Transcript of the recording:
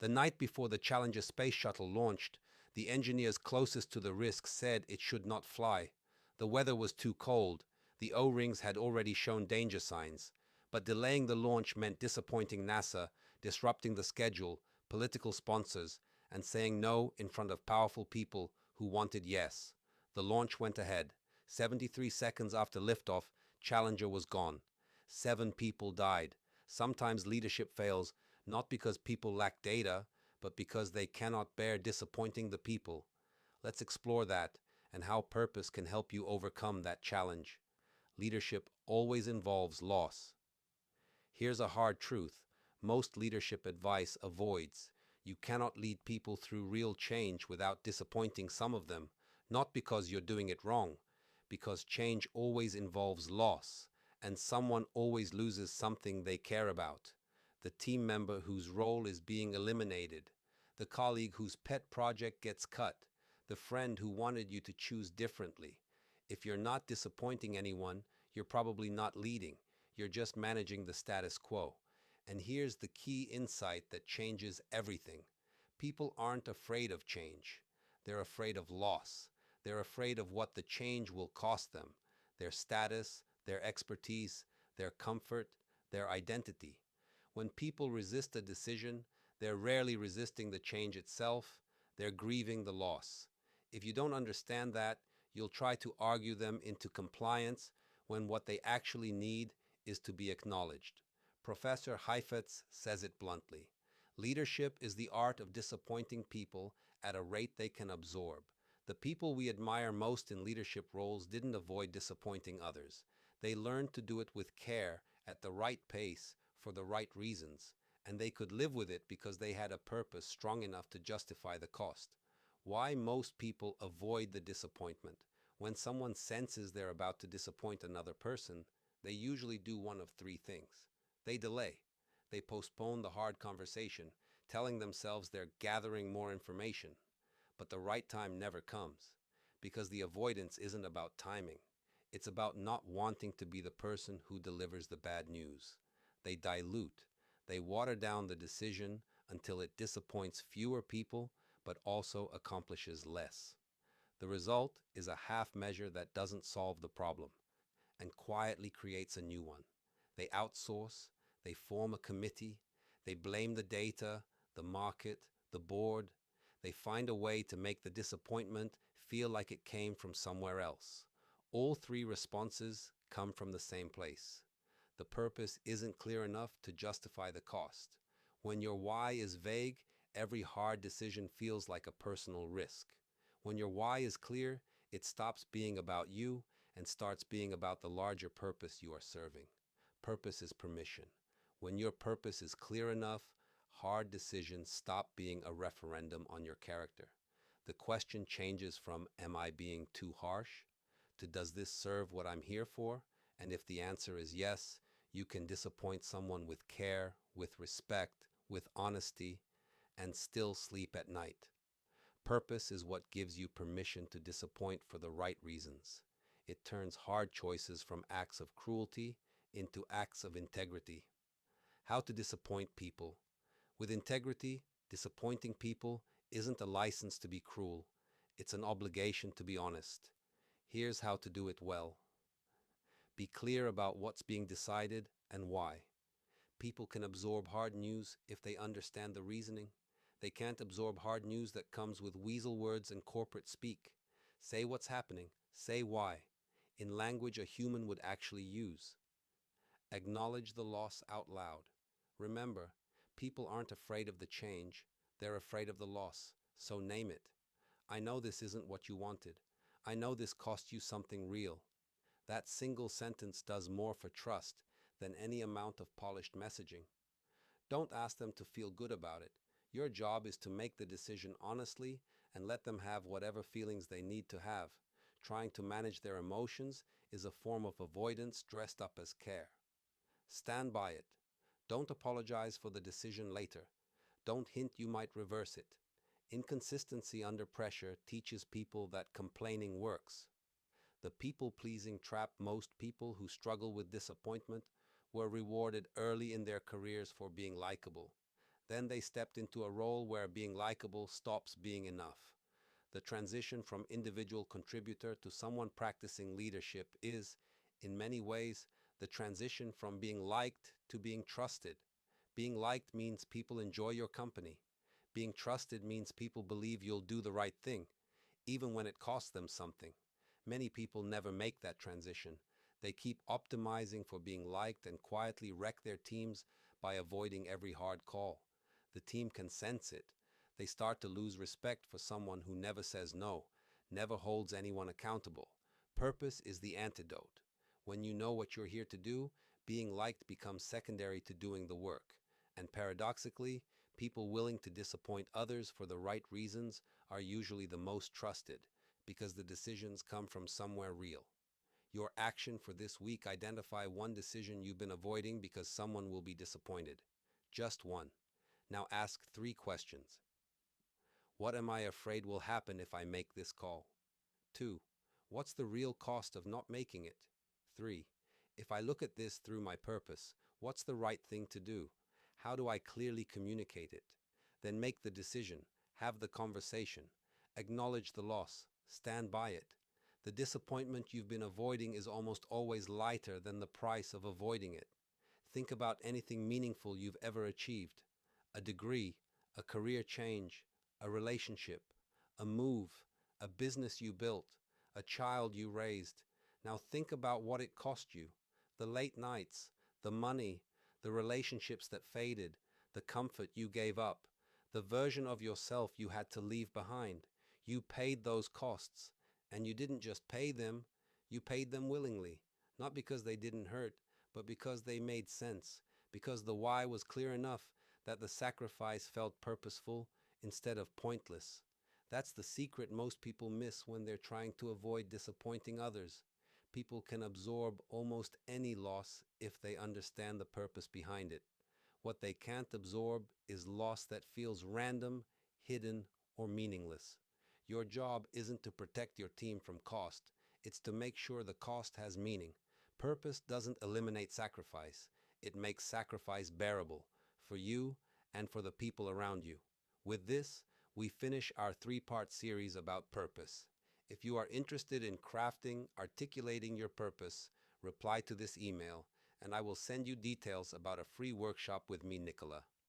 The night before the Challenger space shuttle launched, the engineers closest to the risk said it should not fly. The weather was too cold. The O-rings had already shown danger signs. But delaying the launch meant disappointing NASA, disrupting the schedule, political sponsors, and saying no in front of powerful people who wanted yes. The launch went ahead. 73 seconds after liftoff, Challenger was gone. 7 people died. Sometimes leadership fails not because people lack data, but because they cannot bear disappointing the people. Let's explore that and how purpose can help you overcome that challenge. Leadership always involves loss. Here's a hard truth. Most leadership advice avoids. You cannot lead people through real change without disappointing some of them, not because you're doing it wrong, because change always involves loss, and someone always loses something they care about. The team member whose role is being eliminated, the colleague whose pet project gets cut, the friend who wanted you to choose differently. If you're not disappointing anyone, you're probably not leading. You're just managing the status quo. And here's the key insight that changes everything. People aren't afraid of change. They're afraid of loss. They're afraid of what the change will cost them, their status, their expertise, their comfort, their identity. When people resist a decision, they're rarely resisting the change itself, they're grieving the loss. If you don't understand that, you'll try to argue them into compliance when what they actually need is to be acknowledged. Professor Heifetz says it bluntly. Leadership is the art of disappointing people at a rate they can absorb. The people we admire most in leadership roles didn't avoid disappointing others. They learned to do it with care, at the right pace, for the right reasons, and they could live with it because they had a purpose strong enough to justify the cost. Why most people avoid the disappointment? When someone senses they're about to disappoint another person, they usually do one of 3 things. They delay. They postpone the hard conversation, telling themselves they're gathering more information. But the right time never comes, because the avoidance isn't about timing. It's about not wanting to be the person who delivers the bad news. They dilute. They water down the decision until it disappoints fewer people, but also accomplishes less. The result is a half measure that doesn't solve the problem and quietly creates a new one. They outsource, they form a committee, they blame the data, the market, the board. They find a way to make the disappointment feel like it came from somewhere else. All 3 responses come from the same place. The purpose isn't clear enough to justify the cost. When your why is vague, every hard decision feels like a personal risk. When your why is clear, it stops being about you and starts being about the larger purpose you are serving. Purpose is permission. When your purpose is clear enough, hard decisions stop being a referendum on your character. The question changes from, am I being too harsh, to, does this serve what I'm here for? And if the answer is yes, you can disappoint someone with care, with respect, with honesty, and still sleep at night. Purpose is what gives you permission to disappoint for the right reasons. It turns hard choices from acts of cruelty into acts of integrity. How to disappoint people. With integrity, disappointing people isn't a license to be cruel. It's an obligation to be honest. Here's how to do it well. Be clear about what's being decided and why. People can absorb hard news if they understand the reasoning. They can't absorb hard news that comes with weasel words and corporate speak. Say what's happening. Say why. In language a human would actually use. Acknowledge the loss out loud. Remember, people aren't afraid of the change. They're afraid of the loss. So name it. I know this isn't what you wanted. I know this cost you something real. That single sentence does more for trust than any amount of polished messaging. Don't ask them to feel good about it. Your job is to make the decision honestly and let them have whatever feelings they need to have. Trying to manage their emotions is a form of avoidance dressed up as care. Stand by it. Don't apologize for the decision later. Don't hint you might reverse it. Inconsistency under pressure teaches people that complaining works. The people-pleasing trap. Most people who struggle with disappointment were rewarded early in their careers for being likable. Then they stepped into a role where being likable stops being enough. The transition from individual contributor to someone practicing leadership is, in many ways, the transition from being liked to being trusted. Being liked means people enjoy your company. Being trusted means people believe you'll do the right thing, even when it costs them something. Many people never make that transition. They keep optimizing for being liked and quietly wreck their teams by avoiding every hard call. The team can sense it. They start to lose respect for someone who never says no, never holds anyone accountable. Purpose is the antidote. When you know what you're here to do, being liked becomes secondary to doing the work. And paradoxically, people willing to disappoint others for the right reasons are usually the most trusted, because the decisions come from somewhere real. Your action for this week: identify one decision you've been avoiding because someone will be disappointed. Just one. Now ask 3 questions. What am I afraid will happen if I make this call? 2. What's the real cost of not making it? 3. If I look at this through my purpose, what's the right thing to do? How do I clearly communicate it? Then make the decision, have the conversation, acknowledge the loss, stand by it. The disappointment you've been avoiding is almost always lighter than the price of avoiding it. Think about anything meaningful you've ever achieved: a degree, a career change, a relationship, a move, a business you built, a child you raised. Now think about what it cost you: the late nights, the money, the relationships that faded, the comfort you gave up, the version of yourself you had to leave behind. You paid those costs, and you didn't just pay them, you paid them willingly, not because they didn't hurt, but because they made sense, because the why was clear enough that the sacrifice felt purposeful instead of pointless. That's the secret most people miss when they're trying to avoid disappointing others. People can absorb almost any loss if they understand the purpose behind it. What they can't absorb is loss that feels random, hidden, or meaningless. Your job isn't to protect your team from cost, it's to make sure the cost has meaning. Purpose doesn't eliminate sacrifice, it makes sacrifice bearable for you and for the people around you. With this, we finish our 3-part series about purpose. If you are interested in crafting, articulating your purpose, reply to this email, and I will send you details about a free workshop with me, Nicola.